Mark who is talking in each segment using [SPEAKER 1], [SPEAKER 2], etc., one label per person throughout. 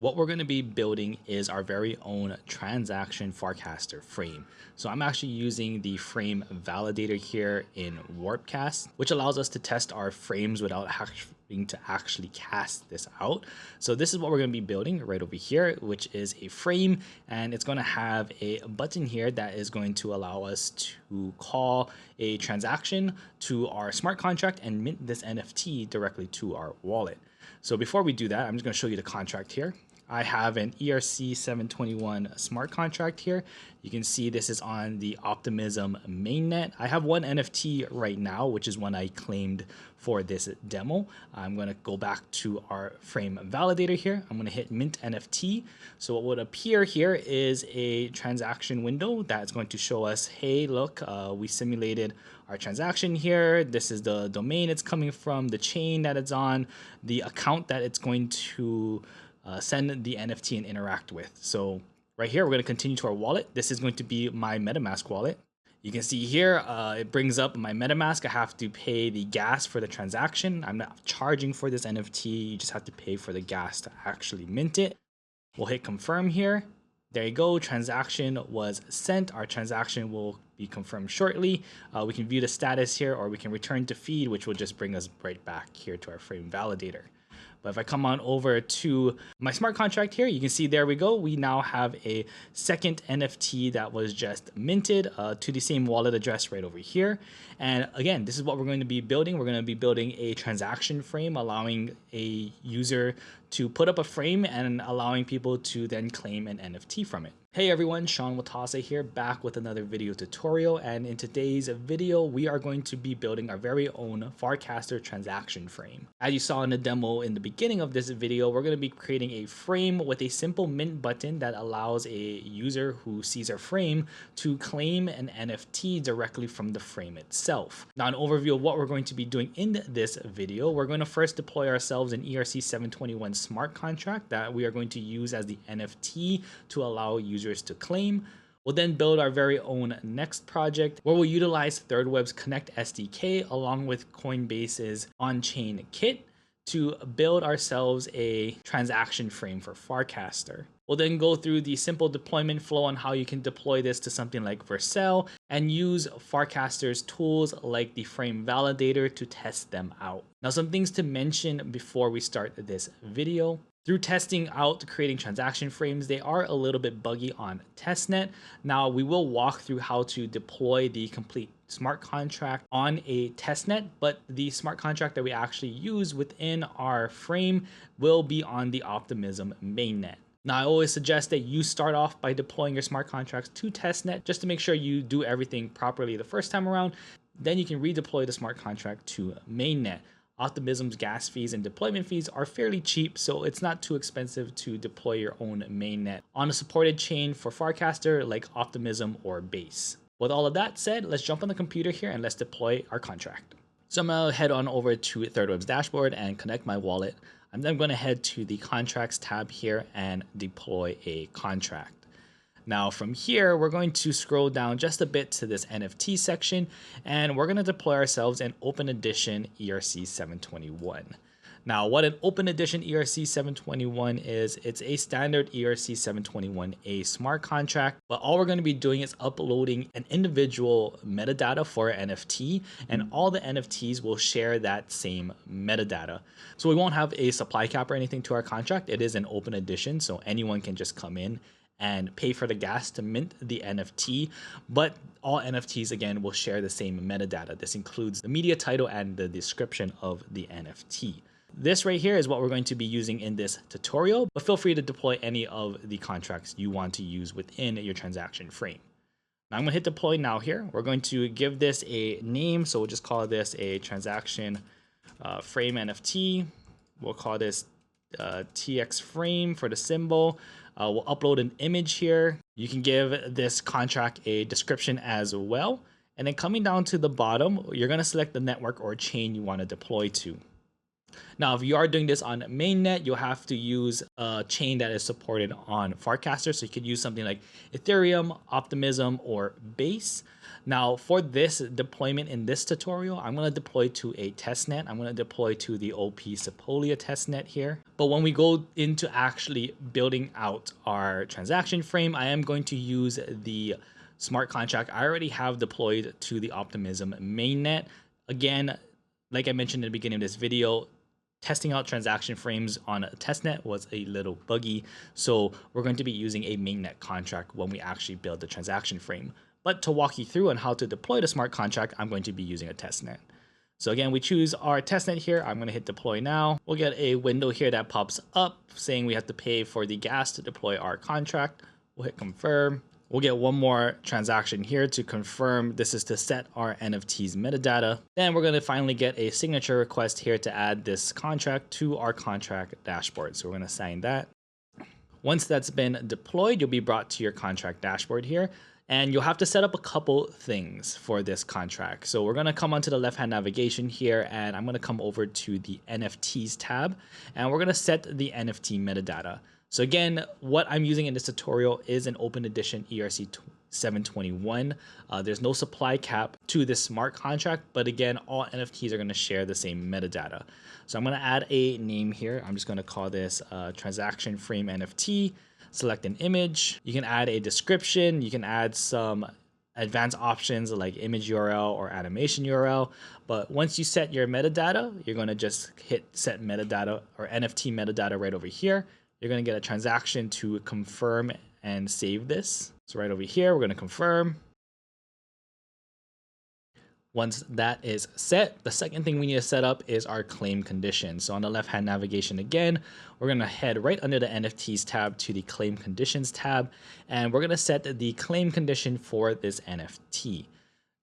[SPEAKER 1] What we're going to be building is our very own transaction Farcaster frame. So I'm actually using the frame validator here in Warpcast, which allows us to test our frames without having to actually cast this out. So this is what we're going to be building right over here, which is a frame, and it's going to have a button here that is going to allow us to call a transaction to our smart contract and mint this NFT directly to our wallet. So before we do that, I'm just going to show you the contract here. I have an ERC-721 smart contract here. You can see this is on the Optimism mainnet. I have one NFT right now, which is one I claimed for this demo. I'm going to go back to our frame validator here. I'm going to hit mint NFT. So what would appear here is a transaction window that's going to show us, hey, look, we simulated our transaction here. This is the domain it's coming from, the chain that it's on, the account that it's going to send the NFT and interact with. So right here, we're going to continue to our wallet. This is going to be my MetaMask wallet. You can see here, it brings up my MetaMask. I have to pay the gas for the transaction. I'm not charging for this NFT. You just have to pay for the gas to actually mint it. We'll hit confirm here. There you go. Transaction was sent. Our transaction will be confirmed shortly. We can view the status here, or we can return to feed, which will just bring us right back here to our frame validator. But if I come on over to my smart contract here, you can see there we go. We now have a second NFT that was just minted to the same wallet address right over here. And again, this is what we're going to be building. We're going to be building a transaction frame, allowing a user to put up a frame and allowing people to then claim an NFT from it. Hey everyone, Sean Watasa here, back with another video tutorial, and in today's video we are going to be building our very own Farcaster transaction frame. As you saw in the demo in the beginning of this video, we're going to be creating a frame with a simple mint button that allows a user who sees our frame to claim an NFT directly from the frame itself. Now, an overview of what we're going to be doing in this video, we're going to first deploy ourselves an ERC-721 smart contract that we are going to use as the NFT to allow users to claim. We'll then build our very own next project where we'll utilize thirdweb's Connect SDK along with Coinbase's OnchainKit to build ourselves a transaction frame for Farcaster. We'll then go through the simple deployment flow on how you can deploy this to something like Vercel and use Farcaster's tools like the Frame Validator to test them out. Now, some things to mention before we start this video. Through testing out creating transaction frames, they are a little bit buggy on testnet. Now, we will walk through how to deploy the complete smart contract on a testnet, but the smart contract that we actually use within our frame will be on the Optimism mainnet. Now, I always suggest that you start off by deploying your smart contracts to testnet just to make sure you do everything properly the first time around. Then you can redeploy the smart contract to mainnet. Optimism's gas fees and deployment fees are fairly cheap, so it's not too expensive to deploy your own mainnet on a supported chain for Farcaster like Optimism or Base. With all of that said, let's jump on the computer here and let's deploy our contract. So I'm going to head on over to thirdweb's dashboard and connect my wallet. I'm then going to head to the contracts tab here and deploy a contract. Now from here, we're going to scroll down just a bit to this NFT section, and we're going to deploy ourselves an open edition ERC-721. Now, what an open edition ERC-721 is, it's a standard ERC-721A smart contract, but all we're going to be doing is uploading an individual metadata for an NFT, and all the NFTs will share that same metadata. So we won't have a supply cap or anything to our contract. It is an open edition, so anyone can just come in and pay for the gas to mint the NFT, but all NFTs again will share the same metadata. This includes the media title and the description of the NFT. This right here is what we're going to be using in this tutorial, but feel free to deploy any of the contracts you want to use within your transaction frame. Now I'm gonna hit deploy now here. We're going to give this a name, so we'll just call this a transaction frame NFT. We'll call this TX frame for the symbol. We'll upload an image here. You can give this contract a description as well. And then coming down to the bottom, you're going to select the network or chain you want to deploy to. Now, if you are doing this on mainnet, you'll have to use a chain that is supported on Farcaster. So you could use something like Ethereum, Optimism, or Base. Now, for this deployment in this tutorial, I'm going to deploy to a testnet. I'm going to deploy to the OP Sepolia testnet here. But when we go into actually building out our transaction frame, I am going to use the smart contract I already have deployed to the Optimism mainnet. Again, like I mentioned in the beginning of this video, testing out transaction frames on a testnet was a little buggy. So we're going to be using a mainnet contract when we actually build the transaction frame. But to walk you through on how to deploy the smart contract, I'm going to be using a testnet. So again, we choose our testnet here. I'm going to hit deploy now. We'll get a window here that pops up saying we have to pay for the gas to deploy our contract. We'll hit confirm. We'll get one more transaction here to confirm this is to set our NFT's metadata. Then we're going to finally get a signature request here to add this contract to our contract dashboard. So we're going to sign that. Once that's been deployed, you'll be brought to your contract dashboard here. And you'll have to set up a couple things for this contract. So we're going to come onto the left-hand navigation here, and I'm going to come over to the NFTs tab, and we're going to set the NFT metadata. So again, what I'm using in this tutorial is an open edition ERC-721. There's no supply cap to this smart contract, but again, all NFTs are going to share the same metadata. So I'm going to add a name here. I'm just going to call this Transaction Frame NFT. Select an image. You can add a description. You can add some advanced options like image URL or animation URL. But once you set your metadata, you're going to just hit set metadata or NFT metadata right over here. You're going to get a transaction to confirm and save this. So right over here, we're going to confirm. Once that is set, the second thing we need to set up is our claim condition. So on the left-hand navigation again, we're going to head right under the NFTs tab to the claim conditions tab, and we're going to set the claim condition for this NFT.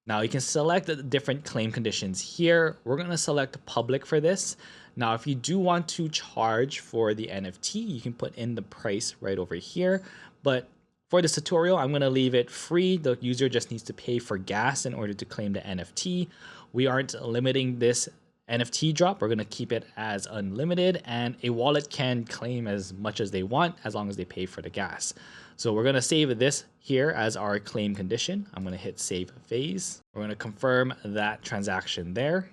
[SPEAKER 1] Now you can select the different claim conditions here. We're going to select public for this. Now, if you do want to charge for the NFT, you can put in the price right over here. But for this tutorial, I'm going to leave it free. The user just needs to pay for gas in order to claim the NFT. We aren't limiting this NFT drop. We're going to keep it as unlimited, and a wallet can claim as much as they want as long as they pay for the gas. So we're going to save this here as our claim condition. I'm going to hit save phase. We're going to confirm that transaction there.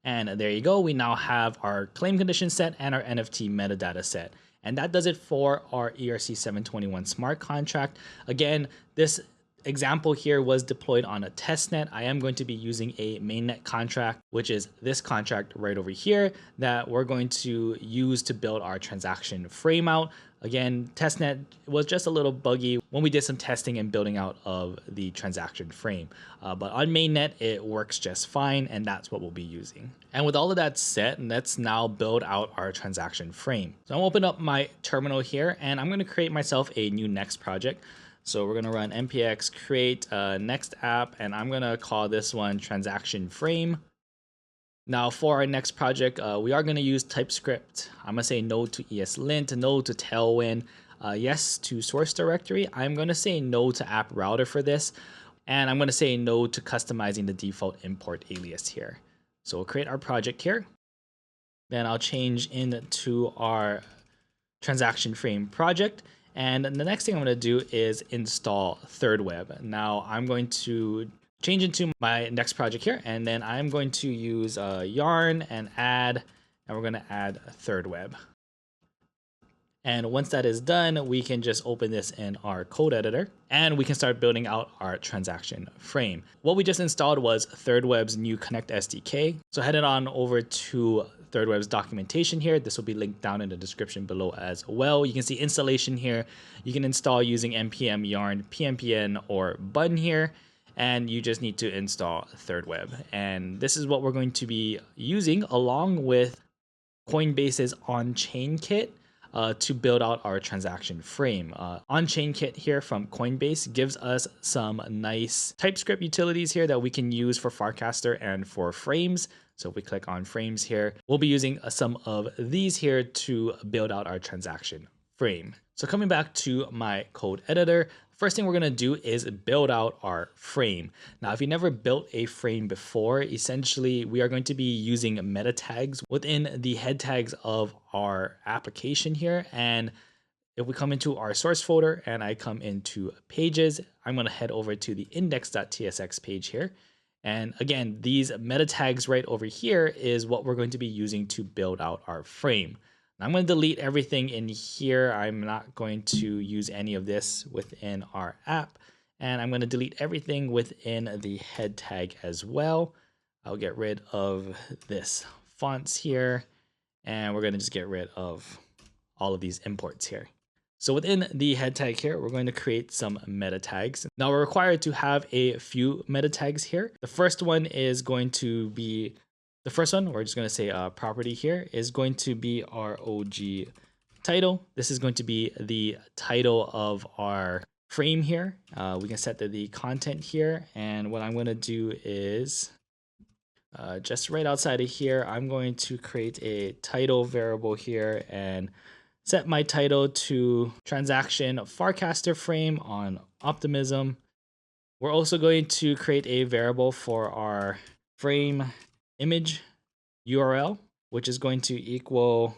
[SPEAKER 1] And there you go. We now have our claim condition set and our NFT metadata set. And that does it for our ERC-721 smart contract. Again, this example here was deployed on a testnet. I am going to be using a mainnet contract, which is this contract right over here that we're going to use to build our transaction frame out. Again, testnet was just a little buggy when we did some testing and building out of the transaction frame. But on mainnet, it works just fine, and that's what we'll be using. And with all of that set, let's now build out our transaction frame. So I'm gonna open up my terminal here, and I'm gonna create myself a new next project. So we're gonna run npx create next app, and I'm gonna call this one transaction frame. Now for our next project, we are going to use TypeScript. I'm going to say no to ESLint, no to Tailwind, yes to source directory. I'm going to say no to app router for this. And I'm going to say no to customizing the default import alias here. So we'll create our project here. Then I'll change into our transaction frame project. And the next thing I'm going to do is install thirdweb. Now I'm going to change into my next project here, and then I'm going to use yarn and add, and we're going to add thirdweb. And once that is done, we can just open this in our code editor, and we can start building out our transaction frame. What we just installed was thirdweb's new Connect SDK. So headed on over to thirdweb's documentation here. This will be linked down in the description below as well. You can see installation here. You can install using npm yarn, pnpn, or button here. And you just need to install thirdweb. And this is what we're going to be using along with Coinbase's OnchainKit to build out our transaction frame. OnchainKit here from Coinbase gives us some nice TypeScript utilities here that we can use for Farcaster and for frames. So if we click on frames here, we'll be using some of these here to build out our transaction frame. So coming back to my code editor, first thing we're going to do is build out our frame. Now, if you never built a frame before, essentially we are going to be using meta tags within the head tags of our application here. And if we come into our source folder and I come into pages, I'm going to head over to the index.tsx page here. And again, these meta tags right over here is what we're going to be using to build out our frame. Now I'm going to delete everything in here. I'm not going to use any of this within our app. And I'm going to delete everything within the head tag as well. I'll get rid of this fonts here. And we're going to just get rid of all of these imports here. So within the head tag here, we're going to create some meta tags. Now we're required to have a few meta tags here. The first one is going to be, we're just going to say property here is going to be our OG title. This is going to be the title of our frame here. We can set the content here. And what I'm going to do is just right outside of here, I'm going to create a title variable here and set my title to transaction Farcaster Frame on optimism. We're also going to create a variable for our frame image URL, which is going to equal,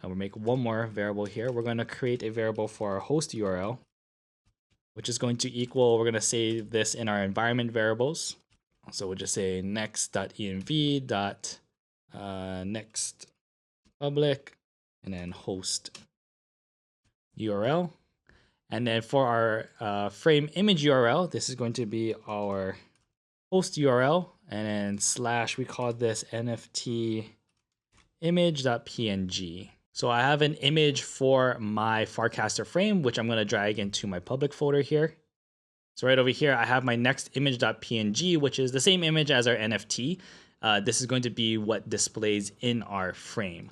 [SPEAKER 1] we'll make one more variable here. We're going to create a variable for our host URL, which is going to equal, we're going to save this in our environment variables. So we'll just say next.env.next public and then host URL. And then for our frame image URL, this is going to be our host URL, and then slash, we call this NFT image.png. So I have an image for my Farcaster frame, which I'm going to drag into my public folder here. So right over here, I have my next image.png, which is the same image as our NFT. This is going to be what displays in our frame.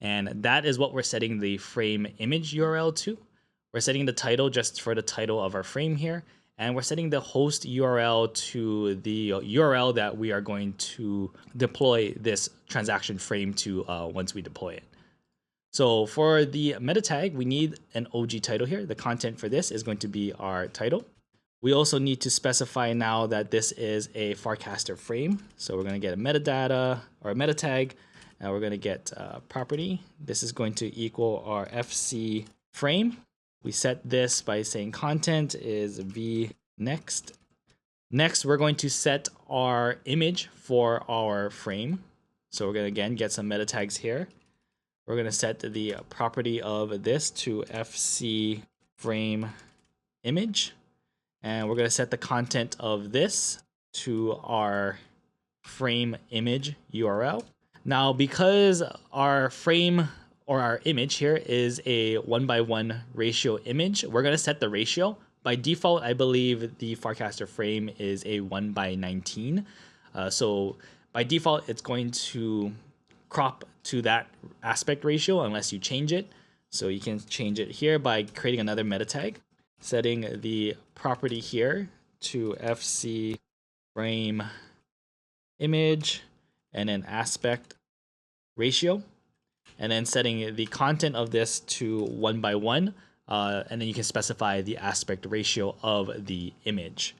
[SPEAKER 1] And that is what we're setting the frame image URL to. We're setting the title just for the title of our frame here. And we're setting the host URL to the URL that we are going to deploy this transaction frame to once we deploy it. So for the meta tag, we need an OG title here. The content for this is going to be our title. We also need to specify now that this is a Farcaster frame. So we're going to get a metadata or a meta tag. And we're going to get property. This is going to equal our FC frame. We set this by saying content is v next. Next, we're going to set our image for our frame. So we're going to again get some meta tags here. We're going to set the property of this to FC frame image. And we're going to set the content of this to our frame image URL. Now, because our frame or our image here is a 1:1 ratio image, we're going to set the ratio. By default, I believe the Farcaster frame is a 1:19. So by default, it's going to crop to that aspect ratio unless you change it. So you can change it here by creating another meta tag, setting the property here to FC frame image and then aspect ratio, and then setting the content of this to 1:1, and then you can specify the aspect ratio of the image.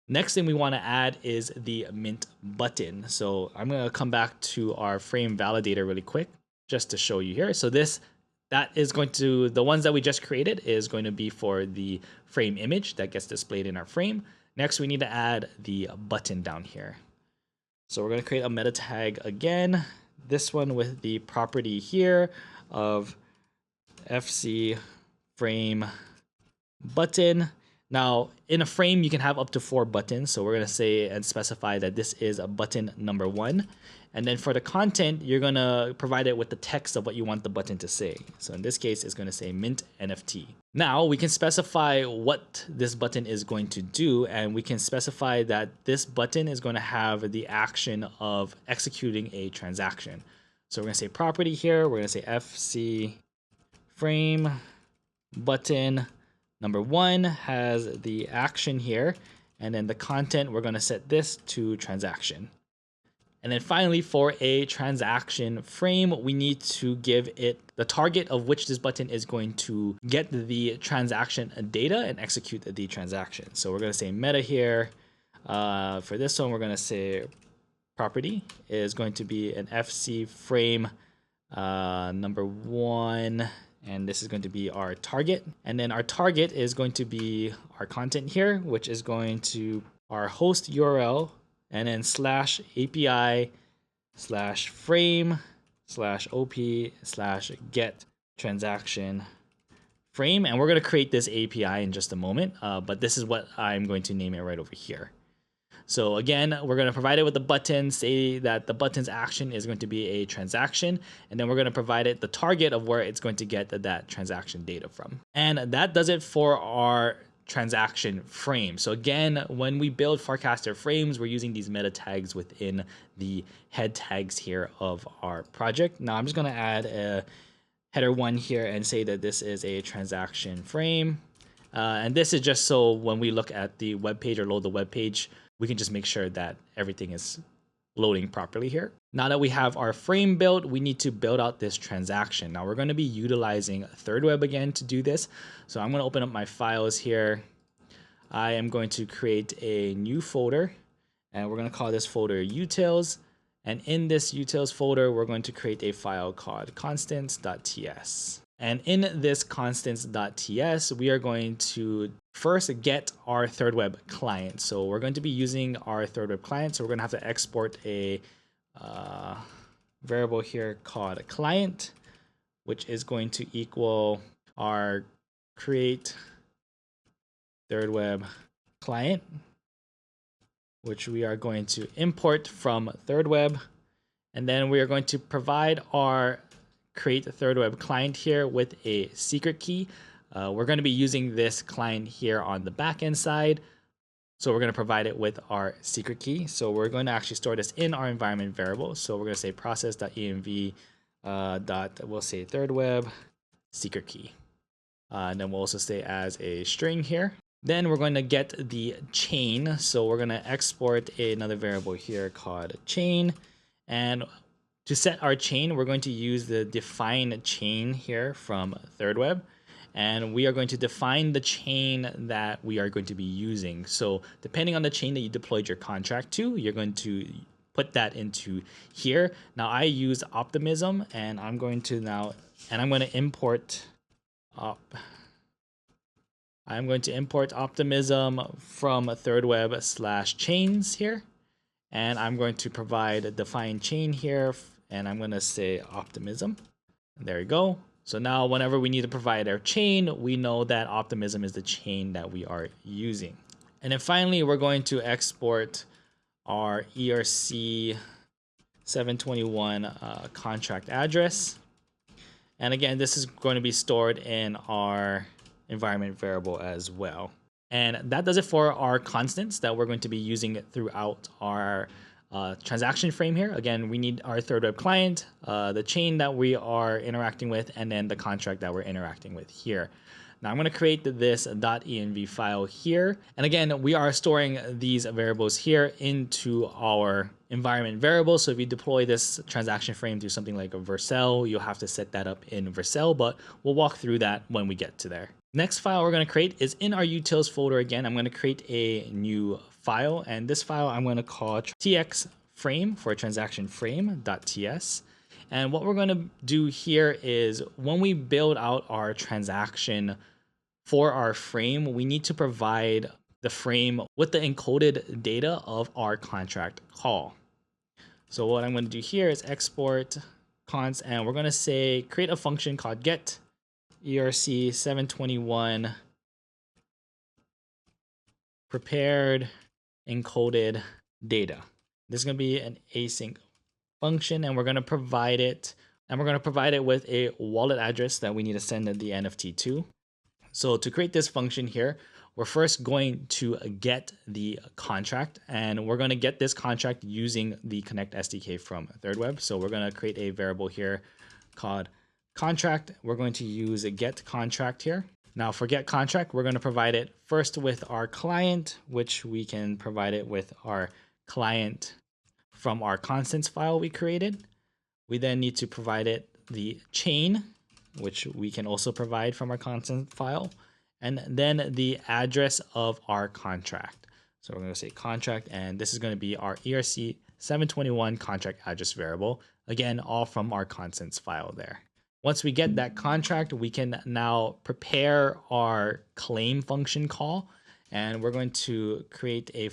[SPEAKER 1] Next thing we want to add is the mint button. So I'm going to come back to our frame validator really quick just to show you here. So that is going to, the ones that we just created is going to be for the frame image that gets displayed in our frame. Next, we need to add the button down here. So we're going to create a meta tag again, this one with the property here of FC frame button. Now, in a frame, you can have up to 4 buttons. So we're going to say and specify that this is a button number 1. And then for the content, you're going to provide it with the text of what you want the button to say. So in this case, it's going to say mint NFT. Now we can specify what this button is going to do. And we can specify that this button is going to have the action of executing a transaction. So we're going to say property here. We're going to say FC frame button number 1 has the action here. And then the content, we're going to set this to transaction. And then finally, for a transaction frame, we need to give it the target of which this button is going to get the transaction data and execute the transaction. So we're going to say meta here. For this one, we're going to say property is going to be an FC frame number 1. And this is going to be our target. And then our target is going to be our content here, which is going to our host URL, and then /API/frame/op/get transaction frame. And we're going to create this API in just a moment, but this is what I'm going to name it right over here. So again, we're going to provide it with the button, say that the button's action is going to be a transaction, and then we're going to provide it the target of where it's going to get that transaction data from. And that does it for our transaction frame. So again, when we build Farcaster frames, we're using these meta tags within the head tags here of our project. Now I'm just going to add a header 1 here and say that this is a transaction frame. And this is just so when we look at the web page or load the web page, we can just make sure that everything is loading properly here. Now that we have our frame built, we need to build out this transaction. Now we're going to be utilizing thirdweb again to do this. So I'm going to open up my files here. I am going to create a new folder, and we're going to call this folder utils. And in this utils folder, we're going to create a file called constants.ts. And in this constants.ts, we are going to first get our thirdweb client. So we're going to be using our thirdweb client. So we're going to have to export a variable here called client, which is going to equal our create thirdweb client, which we are going to import from thirdweb. And then we are going to provide our create a thirdweb client here with a secret key. We're going to be using this client here on the backend side. So we're going to provide it with our secret key. So we're going to actually store this in our environment variable. So we're going to say process.env we'll say thirdweb secret key. And then we'll also say as a string here. Then we're going to get the chain. So we're going to export another variable here called chain. And to set our chain, we're going to use the define chain here from thirdweb. And we are going to define the chain that we are going to be using. So depending on the chain that you deployed your contract to, you're going to put that into here. Now I use Optimism, and I'm going to import Optimism from thirdweb/chains here. And I'm going to provide a define chain here, and I'm going to say Optimism. There you go. So now whenever we need to provide our chain, we know that Optimism is the chain that we are using. And then finally, we're going to export our ERC-721 contract address. And again, this is going to be stored in our environment variable as well. And that does it for our constants that we're going to be using throughout our transaction frame here. Again, we need our thirdweb client, the chain that we are interacting with, and then the contract that we're interacting with here. Now I'm going to create this .env file here. And again, we are storing these variables here into our environment variable. So if you deploy this transaction frame through something like a Vercel, you'll have to set that up in Vercel, but we'll walk through that when we get to there. Next file we're going to create is in our utils folder again. I'm going to create a new file, and this file I'm going to call txframe for transaction frame.ts. And what we're going to do here is when we build out our transaction for our frame, we need to provide the frame with the encoded data of our contract call. So what I'm going to do here is export const, and we're going to say create a function called get ERC-721 prepared encoded data. This is going to be an async function, and we're going to provide it with a wallet address that we need to send the NFT to. So to create this function here, we're first going to get the contract, and we're going to get this contract using the Connect SDK from thirdweb. So we're going to create a variable here called contract. We're going to use a get contract here. Now for get contract, we're going to provide it first with our client, which we can provide it with our client from our constants file we created. We then need to provide it the chain, which we can also provide from our constant file, and then the address of our contract. So we're going to say contract, and this is going to be our ERC-721 contract address variable. Again, all from our constants file there. Once we get that contract, we can now prepare our claim function call, and we're going to create a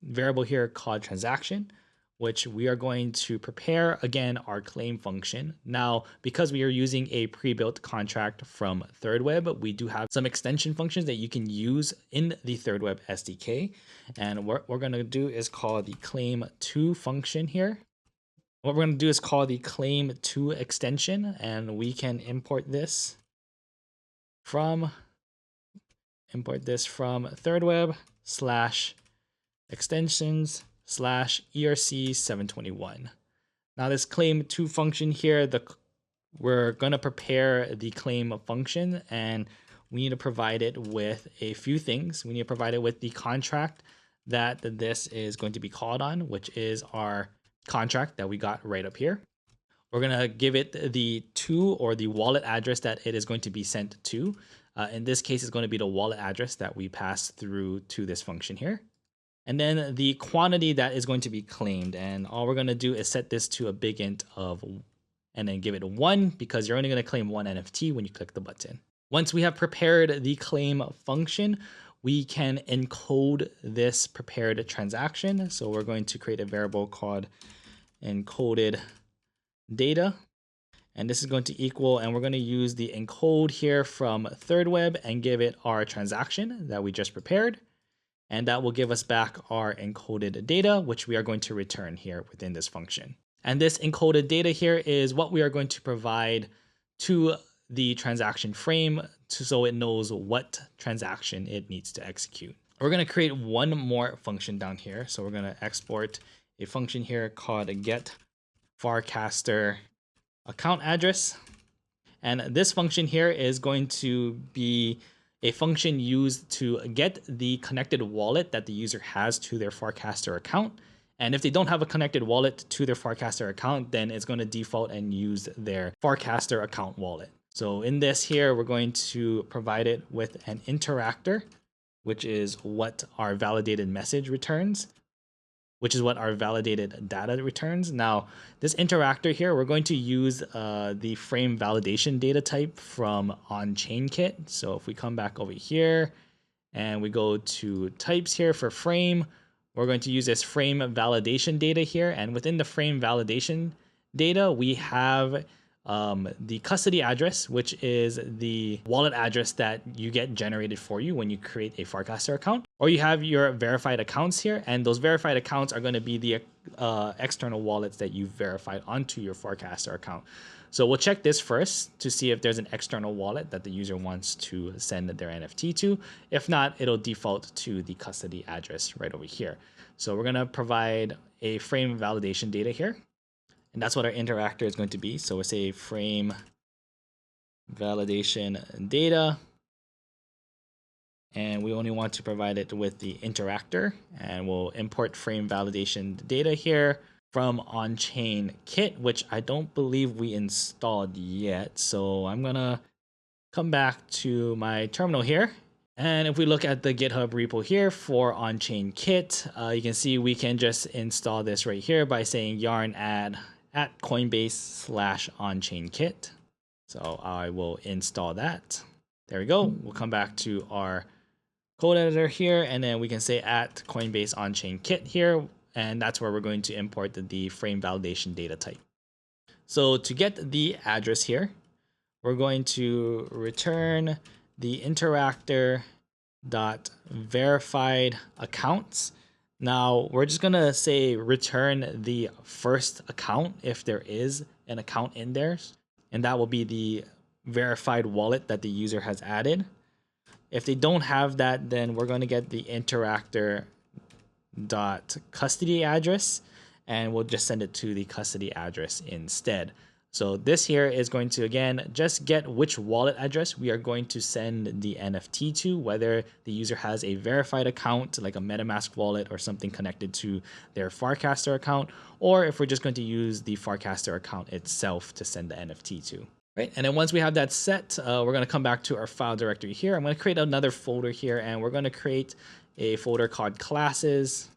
[SPEAKER 1] variable here called transaction, which we are going to prepare again our claim function. Now, because we are using a pre-built contract from thirdweb, we do have some extension functions that you can use in the thirdweb SDK. And what we're going to do is call the claim2 function here. What we're going to do is call the claim2 extension, and we can import this from thirdweb /extensions /ERC-721. Now this claim2 function here, we're going to prepare the claim function, and we need to provide it with a few things. We need to provide it with the contract that this is going to be called on, which is our contract that we got right up here. We're going to give it the to, or the wallet address that it is going to be sent to. In this case, it's going to be the wallet address that we pass through to this function here. And then the quantity that is going to be claimed. And all we're going to do is set this to a big int of, and then give it a 1, because you're only going to claim one NFT when you click the button. Once we have prepared the claim function, we can encode this prepared transaction. So we're going to create a variable called encoded data. And this is going to equal, and we're going to use the encode here from thirdweb and give it our transaction that we just prepared. And that will give us back our encoded data, which we are going to return here within this function. And this encoded data here is what we are going to provide to the transaction frame so it knows what transaction it needs to execute. We're going to create one more function down here. So we're going to export a function here called get Farcaster account address. And this function here is going to be a function used to get the connected wallet that the user has to their Farcaster account. And if they don't have a connected wallet to their Farcaster account, then it's going to default and use their Farcaster account wallet. So in this here, we're going to provide it with an interactor, which is what our validated message returns, which is what our validated data returns. Now, this interactor here, we're going to use the frame validation data type from OnchainKit. So if we come back over here and we go to types here for frame, we're going to use this frame validation data here. And within the frame validation data, we have the custody address, which is the wallet address that you get generated for you when you create a Farcaster account, or you have your verified accounts here, and those verified accounts are going to be the external wallets that you've verified onto your Farcaster account. So we'll check this first to see if there's an external wallet that the user wants to send their NFT to. If not, it'll default to the custody address right over here. So we're going to provide a frame validation data here. And that's what our interactor is going to be. So we'll say frame validation data. And we only want to provide it with the interactor. And we'll import frame validation data here from OnchainKit, which I don't believe we installed yet. So I'm going to come back to my terminal here. And if we look at the GitHub repo here for OnchainKit, you can see we can just install this right here by saying yarn add at Coinbase /OnchainKit. So I will install that. There we go. We'll come back to our code editor here, and then we can say at Coinbase OnchainKit here, and that's where we're going to import the frame validation data type. So to get the address here, we're going to return the interactor dot verified accounts. Now we're just gonna say return the first account if there is an account in there, and that will be the verified wallet that the user has added. If they don't have that, then we're going to get the interactor dot custody address, and we'll just send it to the custody address instead. So this here is going to, again, just get which wallet address we are going to send the NFT to, whether the user has a verified account like a MetaMask wallet or something connected to their Farcaster account, or if we're just going to use the Farcaster account itself to send the NFT to. Right, and then once we have that set, we're going to come back to our file directory here. I'm going to create another folder here, and we're going to create a folder called classes.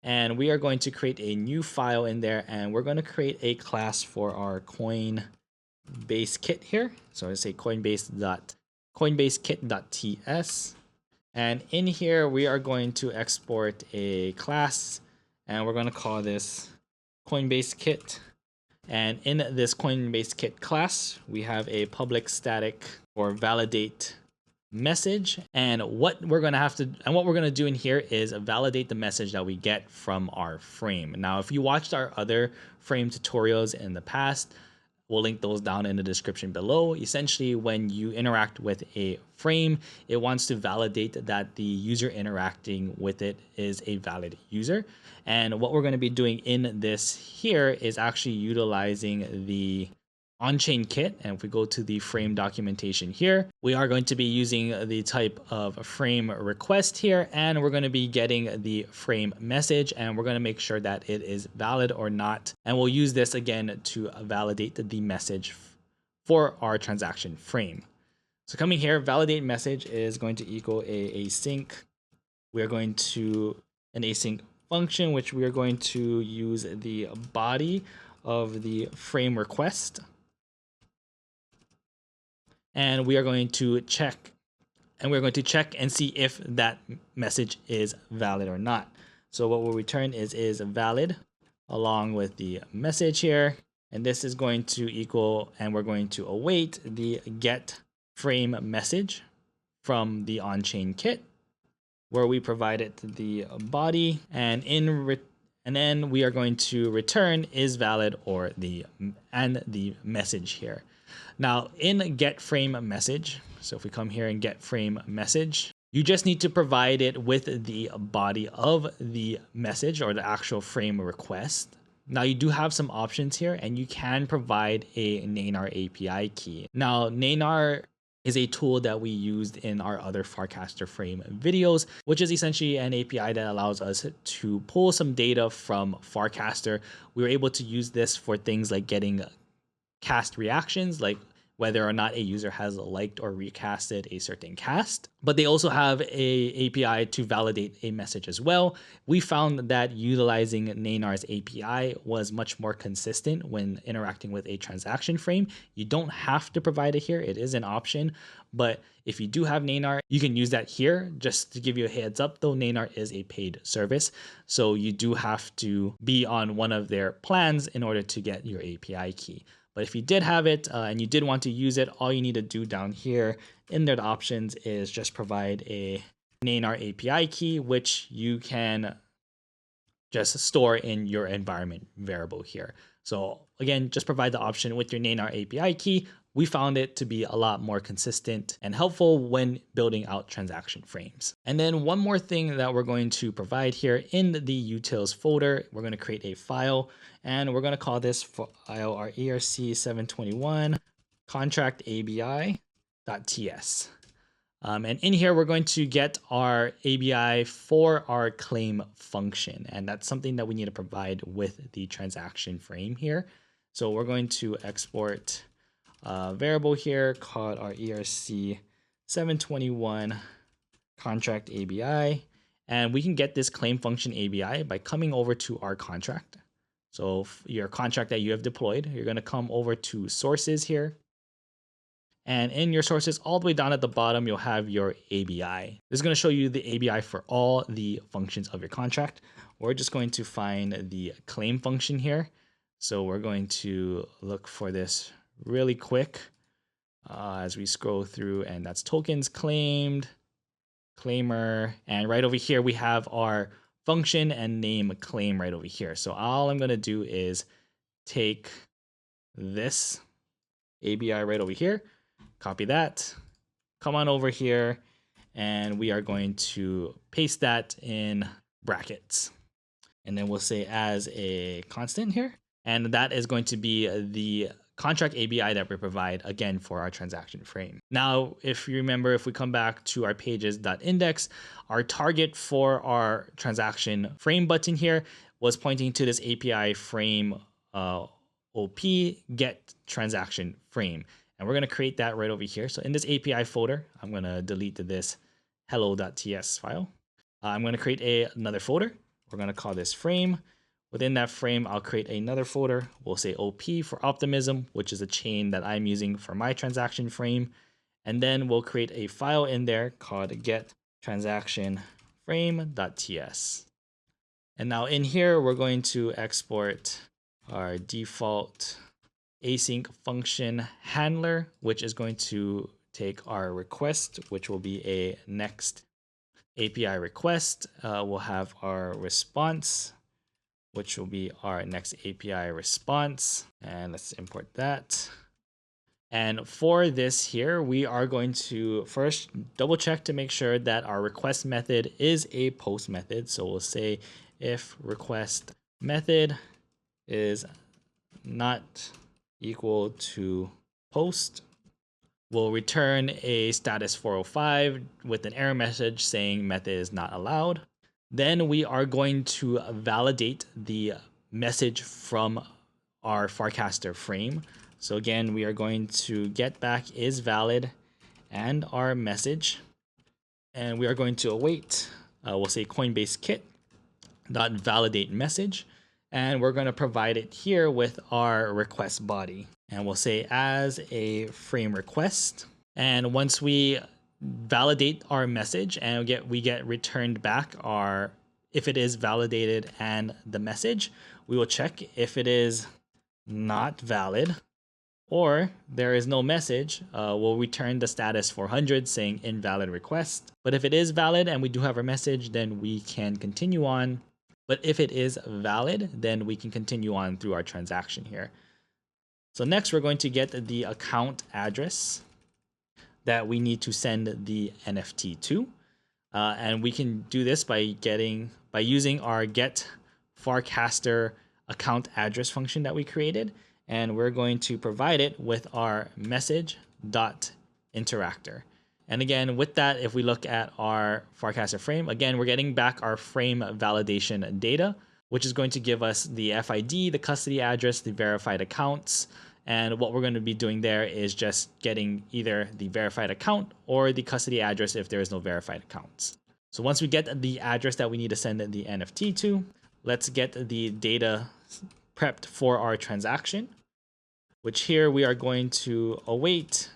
[SPEAKER 1] And we are going to create a new file in there, and we're going to create a class for our Coinbase kit here. So I say coinbase.coinbasekit.ts. And in here, we are going to export a class, and we're going to call this Coinbase Kit. And in this Coinbase Kit class, we have a public static or validate message, and what we're going to do in here is validate the message that we get from our frame. Now, if you watched our other frame tutorials in the past, we'll link those down in the description below. Essentially, when you interact with a frame, it wants to validate that the user interacting with it is a valid user. And what we're going to be doing in this here is actually utilizing the OnchainKit. And if we go to the frame documentation here, we are going to be using the type of frame request here, and we're going to be getting the frame message, and we're going to make sure that it is valid or not. And we'll use this again to validate the message for our transaction frame. So coming here, validate message is going to equal async. We are going to an async function, which we are going to use the body of the frame request. And we are going to check, and see if that message is valid or not. So what we'll return is valid along with the message here. And this is going to equal, and we're going to await the get frame message from the OnchainKit, where we provided the body, and then we are going to return is valid or the message here. Now in get frame message, so if we come here and get frame message, you just need to provide it with the body of the message or the actual frame request. Now you do have some options here, and you can provide a Nanar API key. Now Nanar is a tool that we used in our other Farcaster Frame videos, which is essentially an API that allows us to pull some data from Farcaster. We were able to use this for things like getting cast reactions, like whether or not a user has liked or recasted a certain cast. But they also have a API to validate a message as well. We found that utilizing Nanar's API was much more consistent when interacting with a transaction frame. You don't have to provide it here. It is an option. But if you do have Nanar, you can use that here. Just to give you a heads up though, Nanar is a paid service. So you do have to be on one of their plans in order to get your API key. But if you did have it and you did want to use it, all you need to do down here in their options is just provide a Nanar API key, which you can just store in your environment variable here. So again, just provide the option with your Nanar API key. We found it to be a lot more consistent and helpful when building out transaction frames. And then one more thing that we're going to provide here in the utils folder, we're going to create a file, and we're going to call this file our ERC-721 contract ABI.ts. And in here, we're going to get our ABI for our claim function. And that's something that we need to provide with the transaction frame here. So we're going to export a variable here called our ERC-721 contract ABI. And we can get this claim function ABI by coming over to our contract. So your contract that you have deployed, you're going to come over to sources here. And in your sources, all the way down at the bottom, you'll have your ABI. This is going to show you the ABI for all the functions of your contract. We're just going to find the claim function here. So we're going to look for this really quick as we scroll through, and that's tokens claimed, claimer, and right over here we have our function and name claim right over here. So all I'm going to do is take this ABI right over here, copy that, come on over here, and we are going to paste that in brackets. And then we'll say as a constant here. And that is going to be the contract ABI that we provide again for our transaction frame. Now, if you remember, if we come back to our pages.index, our target for our transaction frame button here was pointing to this API frame OP get transaction frame. And we're going to create that right over here. So in this API folder, I'm going to delete this hello.ts file. I'm going to create another folder. We're going to call this frame. Within that frame, I'll create another folder. We'll say OP for optimism, which is a chain that I'm using for my transaction frame. And then we'll create a file in there called get transaction frame.ts. And now in here, we're going to export our default async function handler, which is going to take our request, which will be a next API request. We'll have our response, which will be our next API response. And let's import that. And for this here, we are going to first double check to make sure that our request method is a post method. So we'll say if request method is not equal to post, we'll return a status 405 with an error message saying method is not allowed. Then we are going to validate the message from our Farcaster frame. So again, we are going to get back is valid and our message. And we are going to await, we'll say Coinbase kit dot validate message. And we're going to provide it here with our request body. And we'll say as a frame request. And once we validate our message and we get returned back our, if it is validated and the message, we will check if it is not valid or there is no message, we'll return the status 400 saying invalid request. But if it is valid and we do have our message, then we can continue on. But if it is valid, then we can continue on through our transaction here. So next, we're going to get the account address that we need to send the NFT to. And we can do this by using our get Farcaster account address function that we created. And we're going to provide it with our message.interactor. And again, with that, if we look at our Farcaster frame, again, we're getting back our frame validation data, which is going to give us the FID, the custody address, the verified accounts. And what we're going to be doing there is just getting either the verified account or the custody address if there is no verified accounts. So once we get the address that we need to send the NFT to, let's get the data prepped for our transaction, which here we are going to await.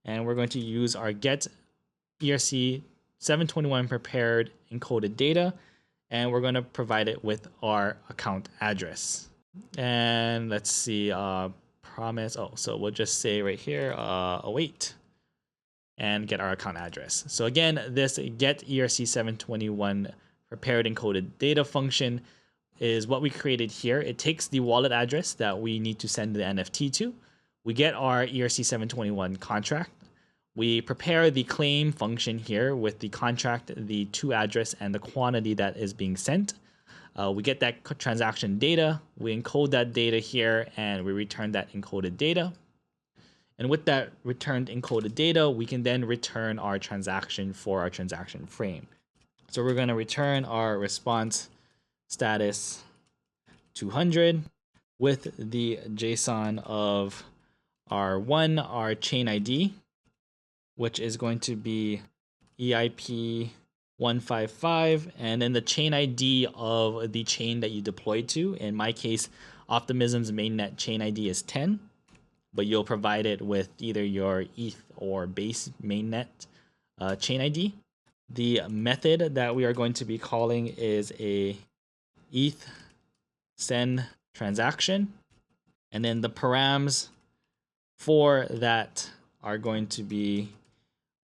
[SPEAKER 1] And we're going to use our get ERC-721 prepared encoded data. And we're going to provide it with our account address. And let's see, promise. Oh, so we'll just say right here, await and get our account address. So again, this get ERC-721 prepared encoded data function is what we created here. It takes the wallet address that we need to send the NFT to. We get our ERC-721 contract. We prepare the claim function here with the contract, the to address, and the quantity that is being sent. We get that transaction data. We encode that data here, and we return that encoded data. And with that returned encoded data, we can then return our transaction for our transaction frame. So we're going to return our response status 200 with the JSON of our chain ID, which is going to be EIP 155, and then the chain ID of the chain that you deployed to. In my case, Optimism's mainnet chain ID is 10, but you'll provide it with either your ETH or base mainnet chain ID. The method that we are going to be calling is a ETH send transaction, and then the params for that are going to be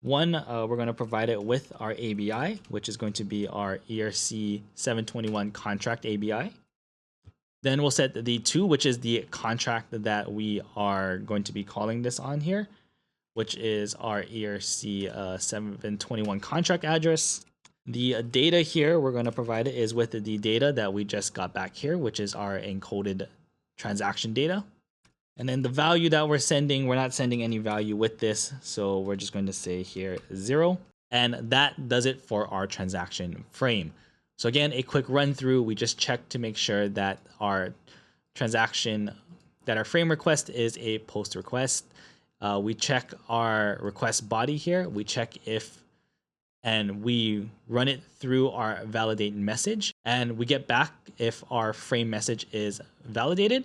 [SPEAKER 1] one, we're going to provide it with our ABI, which is going to be our ERC-721 contract ABI. Then we'll set the 2, which is the contract that we are going to be calling this on here, which is our ERC-721 contract address. The data here we're going to provide it is with the data that we just got back here, which is our encoded transaction data. And then the value that we're sending, we're not sending any value with this. So we're just going to say here 0. And that does it for our transaction frame. So again, a quick run through. We just check to make sure that our frame request is a post request. We check our request body here. We check if, and we run it through our validate message, and we get back if our frame message is validated.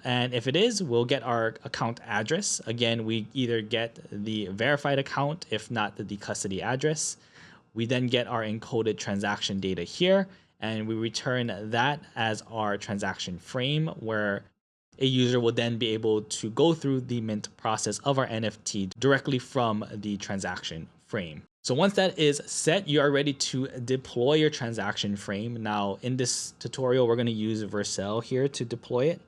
[SPEAKER 1] And if it is, we'll get our account address. Again, we either get the verified account, if not the custody address. We then get our encoded transaction data here, and we return that as our transaction frame, where a user will then be able to go through the mint process of our NFT directly from the transaction frame. So once that is set, you are ready to deploy your transaction frame. Now, in this tutorial, we're going to use Vercel here to deploy it.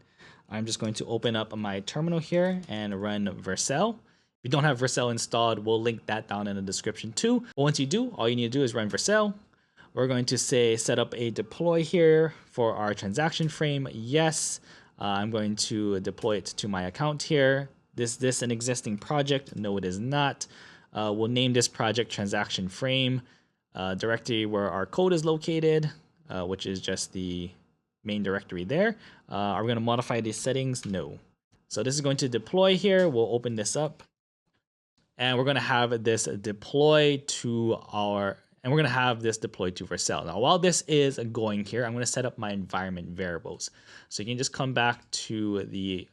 [SPEAKER 1] I'm just going to open up my terminal here and run Vercel. If you don't have Vercel installed, we'll link that down in the description too. But once you do, all you need to do is run Vercel. We're going to say set up a deploy here for our transaction frame. Yes, I'm going to deploy it to my account here. Is this an existing project? No, it is not. We'll name this project transaction frame, directory where our code is located, which is just the main directory there. Are we going to modify these settings? No. So this is going to deploy here. We'll open this up, and we're going to have this deploy to Vercel. Now, while this is going here, I'm going to set up my environment variables. So you can just come back to the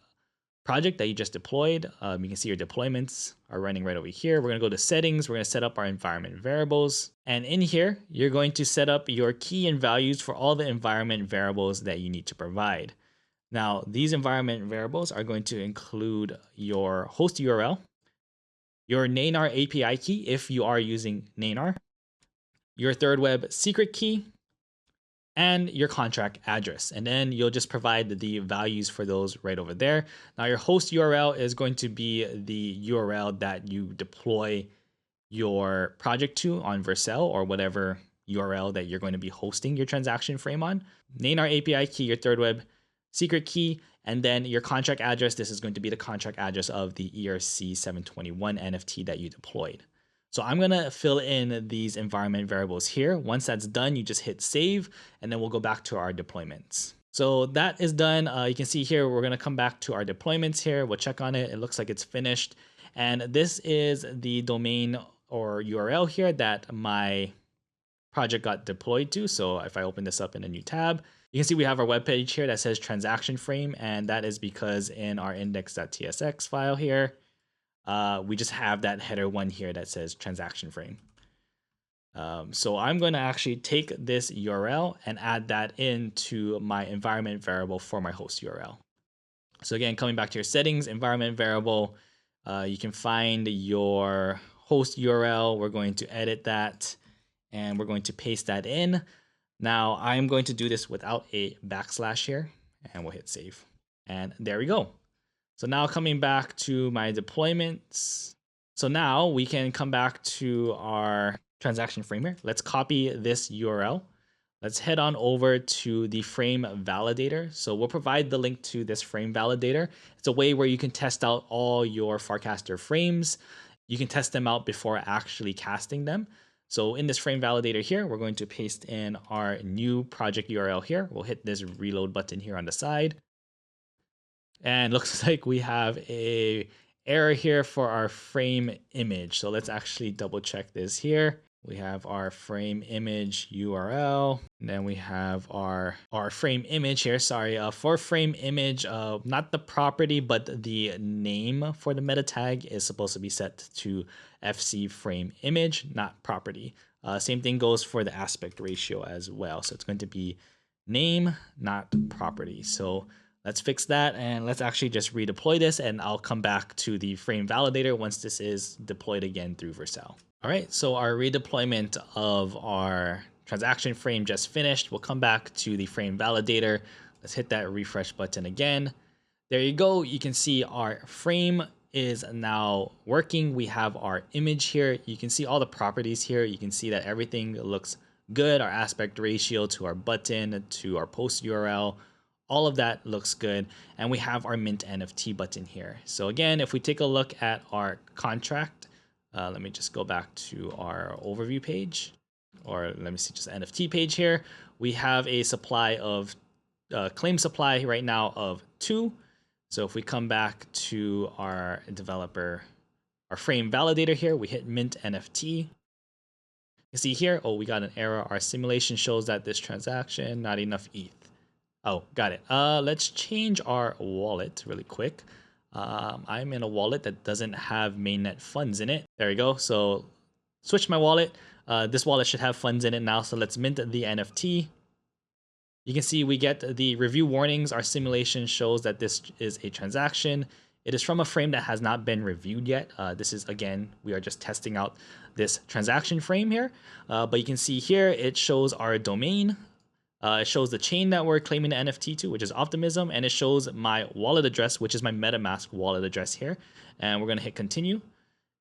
[SPEAKER 1] project that you just deployed. You can see your deployments are running right over here. We're going to go to settings. We're going to set up our environment variables. And in here, you're going to set up your key and values for all the environment variables that you need to provide. Now, these environment variables are going to include your host URL, your Nainar API key if you are using Nainar, your thirdweb secret key, and your contract address. And then you'll just provide the values for those right over there. Now, your host URL is going to be the URL that you deploy your project to on Vercel, or whatever URL that you're going to be hosting your transaction frame on. Nainar API key, your thirdweb secret key, and then your contract address. This is going to be the contract address of the ERC-721 NFT that you deployed. So I'm going to fill in these environment variables here. Once that's done, you just hit save, and then we'll go back to our deployments. So that is done. You can see here, we're going to come back to our deployments here. We'll check on it. It looks like it's finished. And this is the domain or URL here that my project got deployed to. So if I open this up in a new tab, you can see we have our web page here that says transaction frame. And that is because in our index.tsx file here, we just have that header one here that says transaction frame. So I'm going to actually take this URL and add that into my environment variable for my host URL. So again, coming back to your settings, environment variable, you can find your host URL. We're going to edit that, and we're going to paste that in. Now I'm going to do this without a backslash here, and we'll hit save. And there we go. So now coming back to my deployments. So now we can come back to our transaction frame here. Let's copy this URL. Let's head on over to the frame validator. So we'll provide the link to this frame validator. It's a way where you can test out all your Farcaster frames. You can test them out before actually casting them. So in this frame validator here, we're going to paste in our new project URL here. We'll hit this reload button here on the side. And looks like we have a error here for our frame image. So let's actually double check this here. We have our frame image URL, and then we have our frame image here. Sorry, for frame image, not the property, but the name for the meta tag is supposed to be set to FC frame image, not property. Same thing goes for the aspect ratio as well. So it's going to be name, not property. So let's fix that, and let's actually just redeploy this, and I'll come back to the frame validator once this is deployed again through Vercel. All right, so our redeployment of our transaction frame just finished. We'll come back to the frame validator. Let's hit that refresh button again. There you go. You can see our frame is now working. We have our image here. You can see all the properties here. You can see that everything looks good. Our aspect ratio to our button, to our post URL, All of that looks good. And we have our mint NFT button here. So again, if we take a look at our contract, let me just go back to our overview page, or let me see, just NFT page here. We have a supply of claim supply right now of 2. So if we come back to our developer, our frame validator here, we hit mint NFT. You see here, oh, we got an error. Our simulation shows that this transaction, not enough ETH. Oh, got it. Let's change our wallet really quick. I'm in a wallet that doesn't have mainnet funds in it. There we go. So switch my wallet. This wallet should have funds in it now. So let's mint the NFT. You can see we get the review warnings. Our simulation shows that this is a transaction. It is from a frame that has not been reviewed yet. This is, again, we are just testing out this transaction frame here. But you can see here, it shows our domain. It shows the chain that we're claiming the NFT to, which is Optimism. And it shows my wallet address, which is my MetaMask wallet address here. And we're going to hit continue.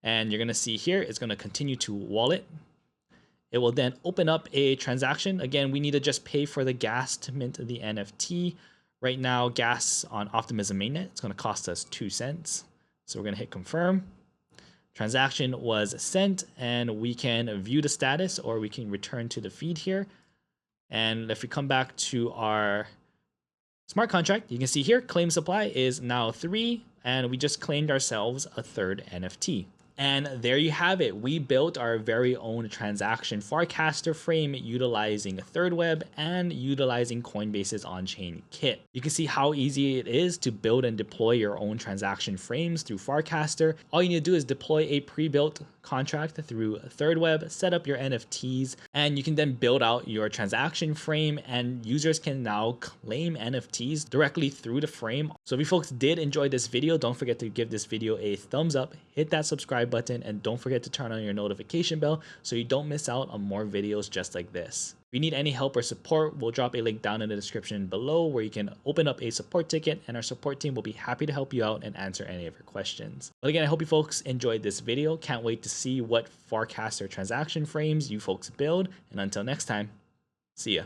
[SPEAKER 1] And you're going to see here, it's going to continue to wallet. It will then open up a transaction. Again, we need to just pay for the gas to mint the NFT. Right now, gas on Optimism mainnet, it's going to cost us 2 cents. So we're going to hit confirm. Transaction was sent, and we can view the status, or we can return to the feed here. And if we come back to our smart contract, you can see here, claim supply is now 3, and we just claimed ourselves a 3rd NFT. And there you have it. We built our very own transaction Farcaster frame utilizing thirdweb and utilizing Coinbase's OnchainKit. You can see how easy it is to build and deploy your own transaction frames through Farcaster. All you need to do is deploy a pre-built contract through thirdweb, set up your NFTs, and you can then build out your transaction frame, and users can now claim NFTs directly through the frame. So if you folks did enjoy this video, don't forget to give this video a thumbs up, hit that subscribe button, and don't forget to turn on your notification bell so you don't miss out on more videos just like this. If you need any help or support, we'll drop a link down in the description below where you can open up a support ticket, and our support team will be happy to help you out and answer any of your questions. But again, I hope you folks enjoyed this video. Can't wait to see what Farcaster transaction frames you folks build. And until next time, see ya.